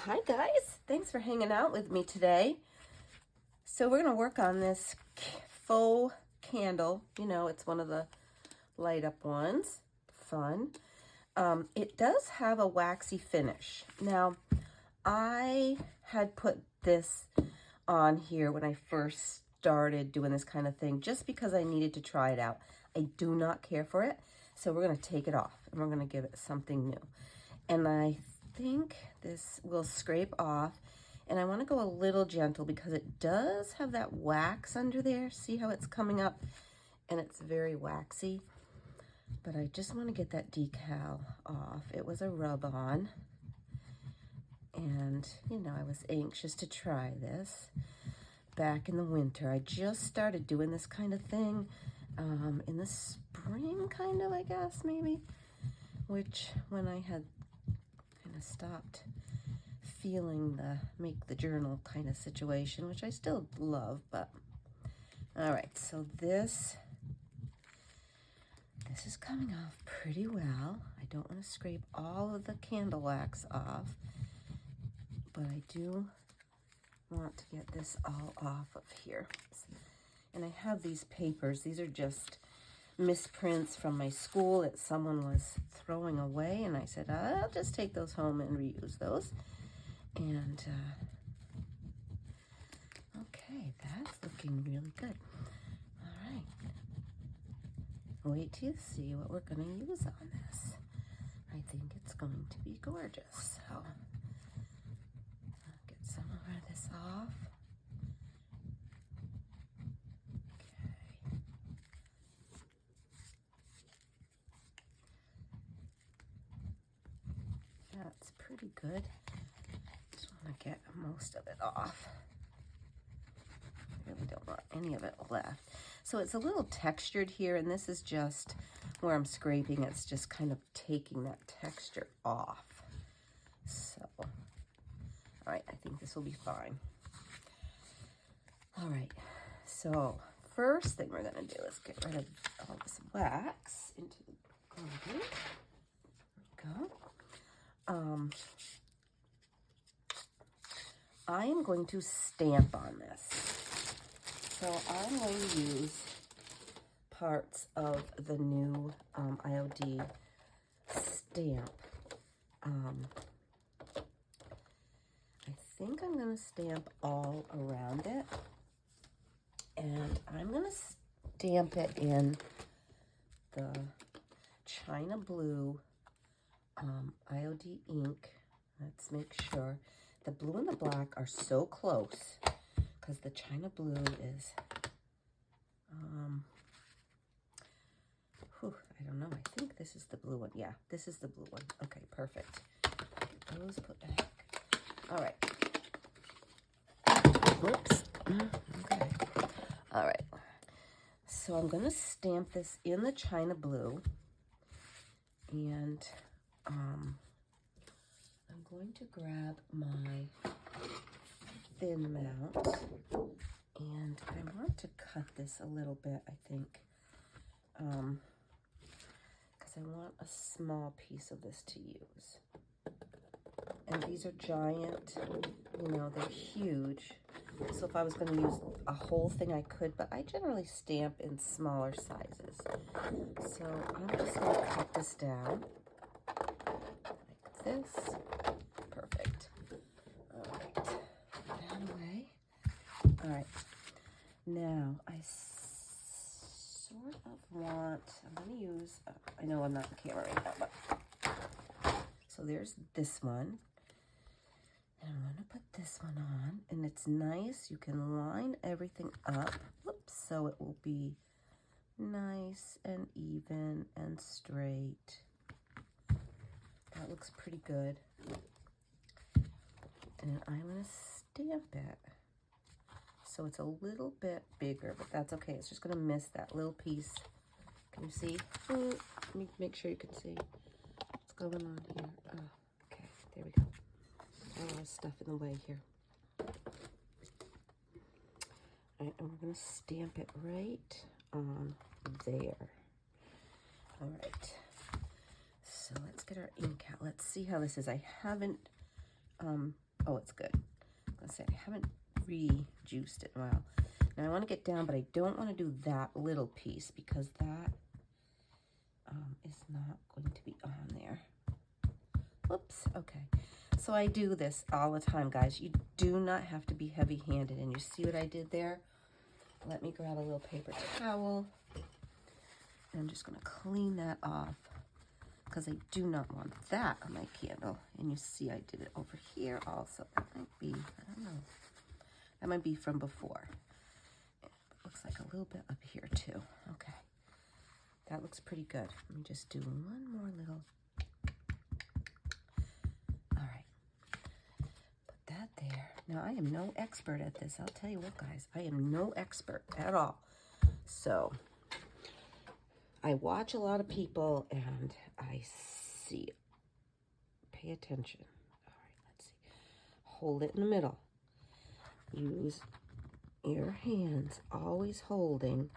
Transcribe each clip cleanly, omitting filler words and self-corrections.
Hi guys, thanks for hanging out with me today. So we're going to work on this faux candle. You know, it's one of the light up ones. Fun. It does have a waxy finish. Now, I had put this on here when I first started doing this kind of thing just because I needed to try it out. I do not care for it, so we're going to take it off and we're going to give it something new. And I think this will scrape off, and I want to go a little gentle because it does have that wax under there. See how it's coming up and it's very waxy, but I just want to get that decal off. It was a rub on, and you know, I was anxious to try this back in the winter. I just started doing this kind of thing in the spring, kind of, I guess, maybe, which when I had kind of stopped feeling the make the journal kind of situation, which I still love. But all right, so this is coming off pretty well. I don't want to scrape all of the candle wax off, but I do want to get this all off of here. And I have these papers. These are just misprints from my school that someone was throwing away, and I said, I'll just take those home and reuse those. And okay, that's looking really good. All right, wait till you see what we're going to use on this. I think it's going to be gorgeous. So I'll get some of this off. That's pretty good. Just want to get most of it off. I really don't want any of it left. So it's a little textured here, and this is just where I'm scraping. It's just kind of taking that texture off. So, all right, I think this will be fine. All right, so first thing we're going to do is get rid of all this wax into the glue. There we go. I am going to stamp on this. So I'm going to use parts of the new IOD stamp. I think I'm going to stamp all around it. And I'm going to stamp it in the China Blue IOD ink. Let's make sure. The blue and the black are so close because the China Blue is, I don't know. I think this is the blue one. Yeah, this is the blue one. Okay, perfect. Get those put back. All right. Whoops. Okay. All right. So I'm going to stamp this in the China Blue, and I'm going to grab my thin mount, and I want to cut this a little bit, I think, because I want a small piece of this to use. And these are giant, you know, they're huge. So if I was going to use a whole thing, I could, but I generally stamp in smaller sizes. So I'm just going to cut this down like this. Perfect. All right, put that away. All right, now I sort of want, I'm going to use, I know I'm not on camera right now, but, so there's this one. And I'm going to put this one on, and it's nice. You can line everything up, whoops, so it will be nice and even and straight. That looks pretty good. And I'm going to stamp it so it's a little bit bigger, but that's okay. It's just going to miss that little piece. Can you see? Let me make sure you can see what's going on here. Oh, okay, there we go. A lot of stuff in the way here. All right, and we're going to stamp it right on there. All right, so let's get our ink out. Let's see how this is. I haven't Oh, it's good. I'm gonna say I haven't re-juiced it in a while. Now I want to get down, but I don't want to do that little piece because that is not going to be on there. Whoops, okay. So I do this all the time, guys. You do not have to be heavy-handed, and you see what I did there? Let me grab a little paper towel, and I'm just gonna clean that off because I do not want that on my candle. And you see I did it over here also. That might be, I don't know. That might be from before. It looks like a little bit up here too. Okay, that looks pretty good. Let me just do one more little. All right, put that there. Now I am no expert at this. I'll tell you what, guys, I am no expert at all. So I watch a lot of people and I see. Pay attention. All right, let's see. Hold it in the middle. Use your hands, always holding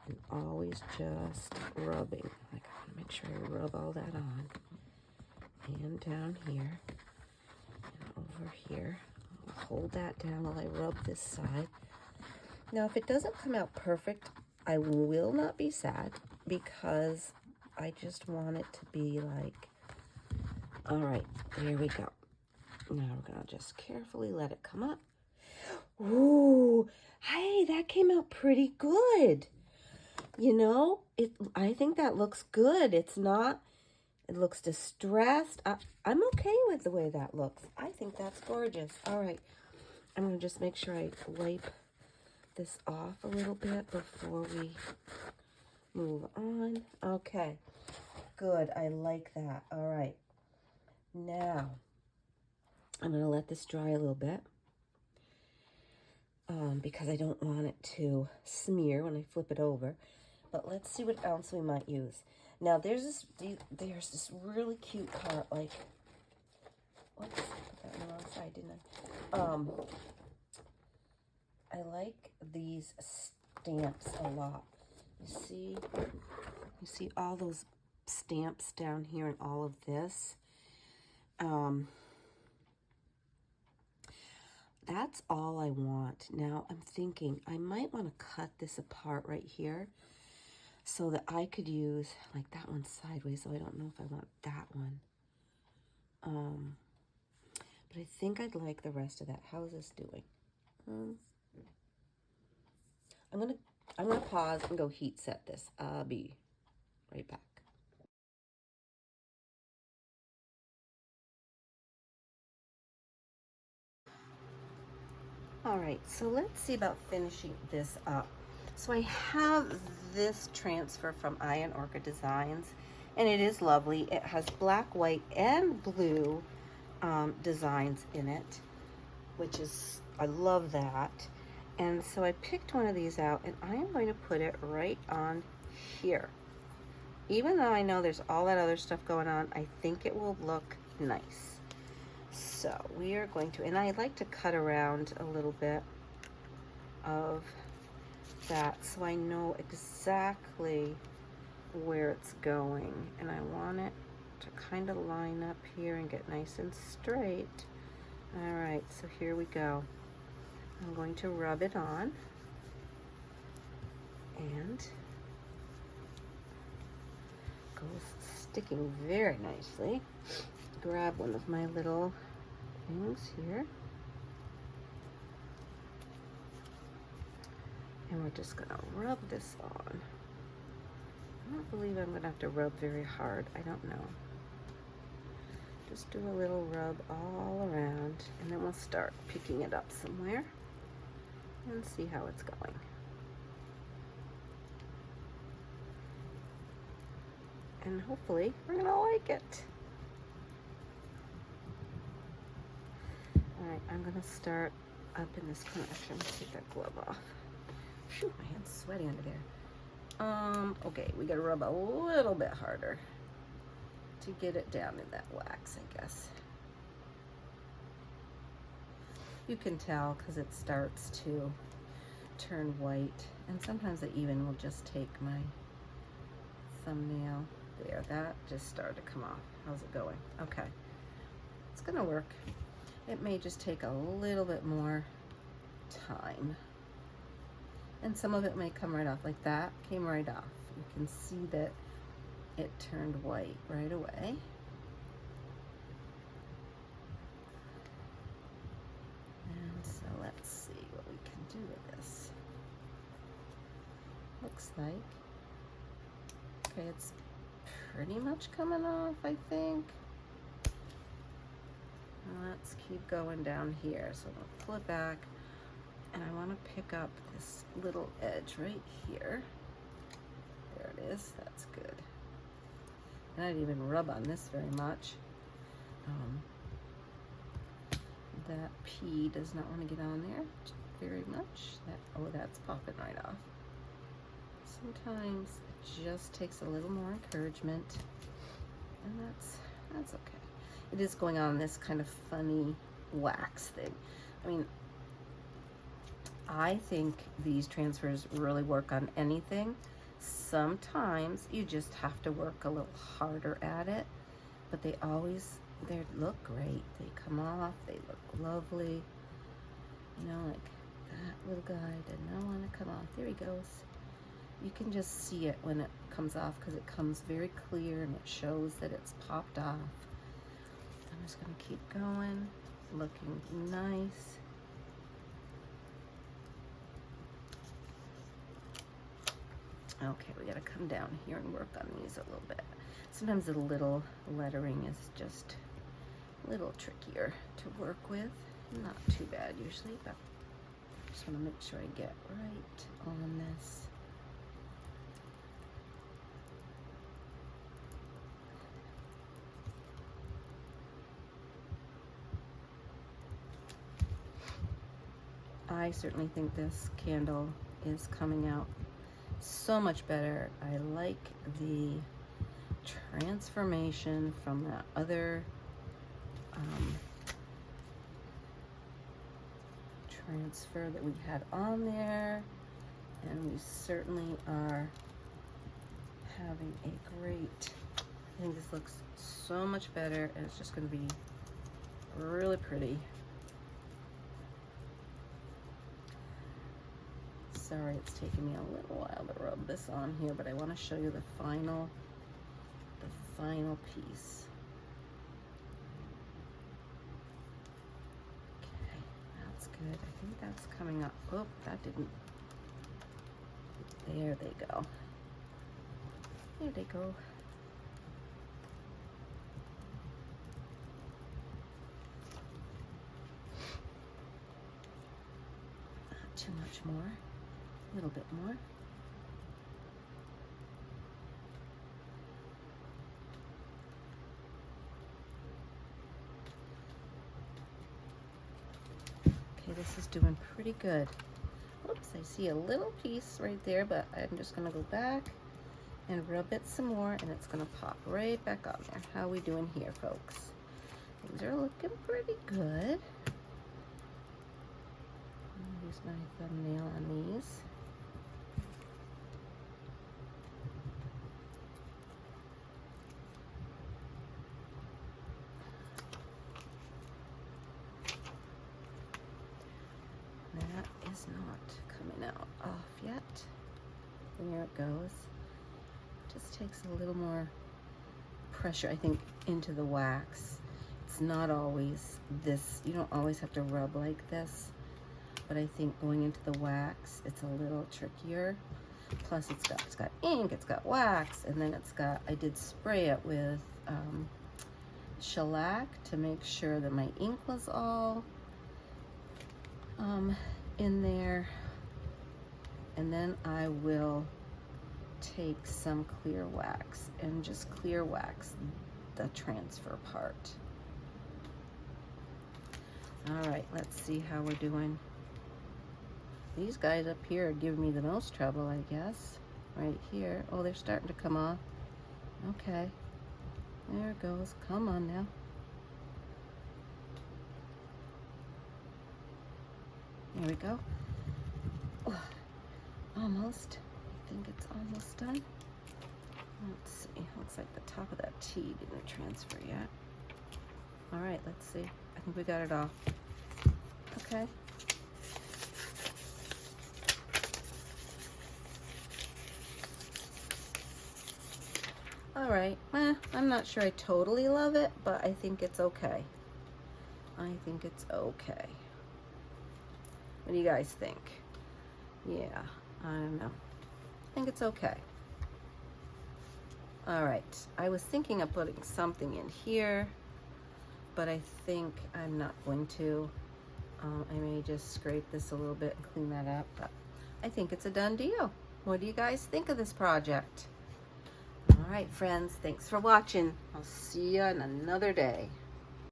and always just rubbing. Like, I want to make sure I rub all that on. And down here and over here. I'll hold that down while I rub this side. Now, if it doesn't come out perfect, I will not be sad because I just want it to be like, all right, there we go. Now we're gonna just carefully let it come up. Ooh, hey, that came out pretty good. You know, I think that looks good. It's not, it looks distressed. I'm okay with the way that looks. I think that's gorgeous. All right, I'm gonna just make sure I wipe this off a little bit before we move on. Okay, good, I like that. All right, now I'm gonna let this dry a little bit. Because I don't want it to smear when I flip it over. But let's see what else we might use. Now there's this really cute card. Like, whoops, put that on the wrong side, didn't I? I like these stamps a lot. You see all those stamps down here and all of this. That's all I want. Now I'm thinking I might want to cut this apart right here so that I could use like that one sideways. So I don't know if I want that one. But I think I'd like the rest of that. How is this doing? I'm gonna pause and go heat set this. I'll be right back. All right, so let's see about finishing this up. So I have this transfer from Iron Orchid Designs, and it is lovely. It has black, white, and blue designs in it, which is, I love that. And so I picked one of these out, and I am going to put it right on here. Even though I know there's all that other stuff going on, I think it will look nice. So we are going to, and I like to cut around a little bit of that so I know exactly where it's going. And I want it to kind of line up here and get nice and straight. All right, so here we go. I'm going to rub it on. And goes sticking very nicely. Grab one of my little things here. And we're just gonna rub this on. I don't believe I'm gonna have to rub very hard. I don't know. Just do a little rub all around, and then we'll start picking it up somewhere and see how it's going. And hopefully we're gonna like it. All right, I'm gonna start up in this corner. Actually, I'm gonna take that glove off. Phew, my hand's sweaty under there. Okay, we gotta rub a little bit harder to get it down in that wax, I guess. You can tell because it starts to turn white, and sometimes I even will just take my thumbnail there. That just started to come off. How's it going? Okay, it's gonna work. It may just take a little bit more time. And some of it may come right off, like that came right off. You can see that it turned white right away. And so let's see what we can do with this. Looks like, okay, it's pretty much coming off, I think. Let's keep going down here. So I'm going to pull it back, and I want to pick up this little edge right here. There it is. That's good. And I didn't even rub on this very much. That P does not want to get on there very much. Oh, that's popping right off. Sometimes it just takes a little more encouragement, and that's okay. It is going on this kind of funny wax thing. I mean, I think these transfers really work on anything. Sometimes you just have to work a little harder at it, but they look great. They come off, they look lovely. You know, like that little guy did not want to come off. There he goes. You can just see it when it comes off because it comes very clear and it shows that it's popped off. I'm just going to keep going, looking nice. Okay, we got to come down here and work on these a little bit. Sometimes the little lettering is just a little trickier to work with. Not too bad usually, but I just want to make sure I get right on this. I certainly think this candle is coming out so much better. I like the transformation from that other transfer that we had on there, and we certainly are having a great, I think this looks so much better, and it's just going to be really pretty. Sorry, it's taking me a little while to rub this on here, but I want to show you the final piece. Okay, that's good. I think that's coming up. Oh, that didn't. There they go. There they go. Not too much more. A little bit more. Okay, this is doing pretty good. Oops, I see a little piece right there, but I'm just gonna go back and rub it some more, and it's gonna pop right back on there. How are we doing here, folks? Things are looking pretty good. I'll use my thumbnail on these. That is not coming out off yet. There it goes. Just takes a little more pressure, I think, into the wax. It's not always this, you don't always have to rub like this, but I think going into the wax, it's a little trickier. Plus it's got ink, it's got wax, and then it's got, I did spray it with shellac to make sure that my ink was all in there. And then I will take some clear wax and just clear wax the transfer part. All right, let's see how we're doing. These guys up here are giving me the most trouble, I guess. Right here. Oh, they're starting to come off. Okay. There it goes. Come on now. There we go. Oh, almost. I think it's almost done. Let's see. Looks like the top of that T didn't transfer yet. All right, let's see. I think we got it all. Okay. All right, I'm not sure I totally love it, but I think it's okay. I think it's okay. What do you guys think? Yeah, I don't know. I think it's okay. All right, I was thinking of putting something in here, but I think I'm not going to. I may just scrape this a little bit and clean that up, but I think it's a done deal. What do you guys think of this project? All right, friends, thanks for watching. I'll see you in another day.